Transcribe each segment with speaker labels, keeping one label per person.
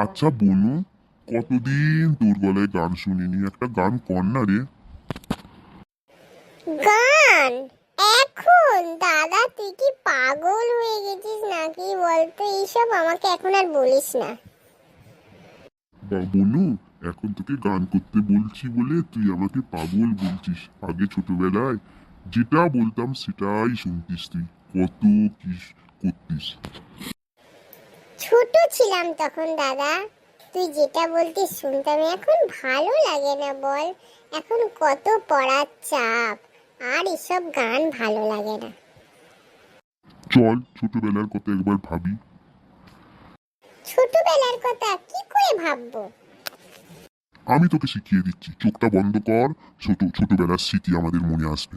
Speaker 1: আচ্ছা বনু, কতদিন তোর গলায় গান শুনিনি, একটা গান কর না রে।
Speaker 2: গান? এখন? দাদা তুই কি পাগল হয়ে গেছিস নাকি বলতো? এইসব আমাকে এখন আর বলিস না।
Speaker 1: বা বনু, এখন তোকে গান করতে বলছি বলে তুই আমাকে পাগল বলছিস? আগে ছোটবেলায় যেটা বলতাম সেটাই শুনতিস তুই, কত কি করতিস।
Speaker 2: ছোট ছিলাম তখন দাদা, তুই যেটা বলতিস শুনতাম। এখন ভালো লাগে না বল, এখন কত পড়ার চাপ, আর এসব গান ভালো লাগে না।
Speaker 1: চল ছোটবেলার কথা একবার ভাবি।
Speaker 2: ছোটবেলার কথা কি করে ভাববো?
Speaker 1: আমি তোকে শিখিয়ে দিচ্ছি, চোখটা বন্ধ কর, ছোটবেলার স্মৃতি আমাদের মনে আসবে।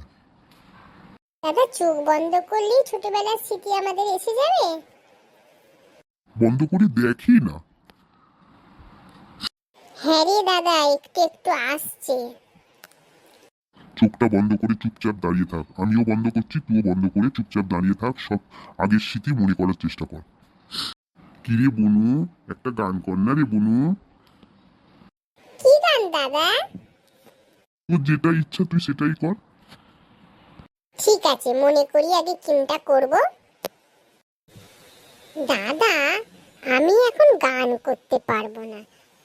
Speaker 2: দাদা চোখ বন্ধ করলেই ছোটবেলার স্মৃতি আমাদের এসে যাবে?
Speaker 1: বন্ধ করে দেখি না।
Speaker 2: হ্যাঁ রে দাদা, একটু একটু আসছে।
Speaker 1: চোখটা বন্ধ করে চুপচাপ দাঁড়িয়ে থাক, আমিও বন্ধ করছি, তুইও বন্ধ করে চুপচাপ দাঁড়িয়ে থাক, সব আগের স্মৃতি মনে করার চেষ্টা কর। কিরে বনু, একটা গান কর না রে বনু।
Speaker 2: কি গান দাদা?
Speaker 1: তোর যেটা ইচ্ছা তুই সেটাই কর।
Speaker 2: ঠিক আছে, মনে করি আগে চিন্তা করব। দাদা আমি এখন গান করতে পারবো না,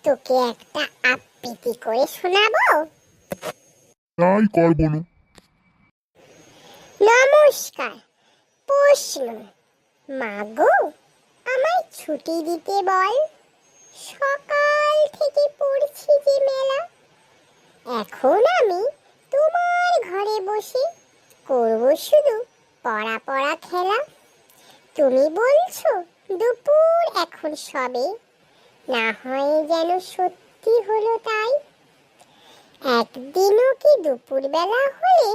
Speaker 2: তোকে একটা আবৃত্তি করে শোনাবো।
Speaker 1: তাই কর বনু।
Speaker 2: নমস্কার। প্রশ্ন, মাগো আমায় ছুটি দিতে বল, সকাল থেকে পড়ছি যে মেলা, এখন আমি তোমার ঘরে বসে করব শুধু পড়া পড়া খেলা। তুমি বলছো দুপুর এখন সবে, না হয় যেন সত্যি হলো তাই। একদিনও কি দুপুর বেলা হলে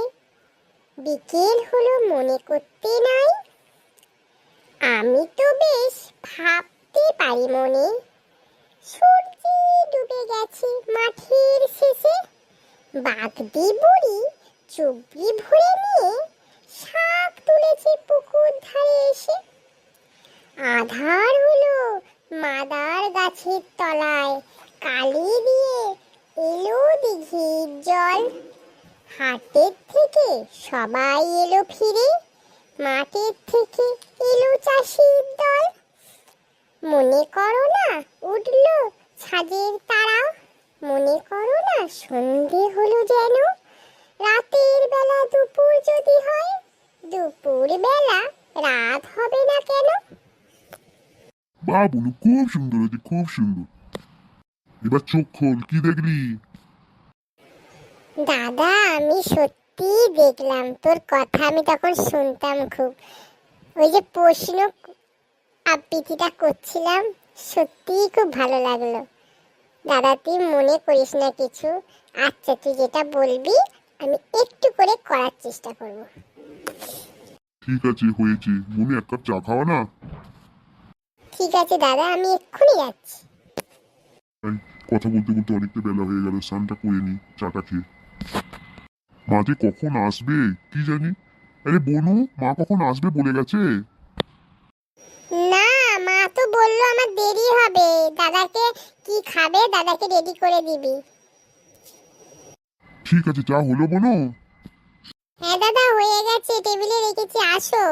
Speaker 2: বিকেল হলো মনে করতে নাই? আমি তো বেশ ভাবতে পারি মনে, সূর্য ডুবে গেছে মাঠের শেষে, বাগদি বুড়ি চুবড়ি ভরে নিয়ে শাক তুলেছে পুকুর ধারে এসে। আধার হলো মাদার গাছের তলায়, কালি দিয়ে এলো দিঘির জল। হাটের থেকে সবাই এলো ফিরে, মাঠের থেকে এলো চাষির দল। মনে করো না উঠলো ছাদের তারা, মনে করো না সন্ধে হলো যেন, রাতের বেলা দুপুর যদি হয়, দুপুর বেলা রাত হবে না কেন?
Speaker 1: বাহ বনু, খুব সুন্দর হয়েছে, খুব সুন্দর। এবার চোখ খোল, কি দেখলি?
Speaker 2: দাদা আমি সত্যি দেখলাম, তোর কথা আমি তখন শুনতাম খুব, ওই যে প্রশ্ন আবৃত্তিটা করছিলাম, সত্যিই খুব ভালো লাগলো। দাদা তুই মনে করিস না কিছু, আচ্ছা তুই যেটা বলবি আমি একটু করে করার চেষ্টা করব।
Speaker 1: ঠিক আছে, হয়েছে। মনে এক কাপ চা খাওয়া না।
Speaker 2: ঠিক আছে দাদা, আমি এক্ষুনি যাচ্ছি।
Speaker 1: এই, কথা বলতে বলতে অনেকটা বেলা হয়ে গেল, স্নানটা করে নি, চাটা খেয়ে। মা যে কখন আসবে কি জানি। আরে বনু, মা কখন আসবে বলে গেছে?
Speaker 2: না, মা তো বললো আমার দেরি হবে, দাদাকে কি খাবে দাদাকে রেডি করে দিবি।
Speaker 1: ঠিক আছে, চা হলো বনু?
Speaker 2: হ্যাঁ দাদা হয়ে গেছে, টেবিলে রেখেছি, আসো।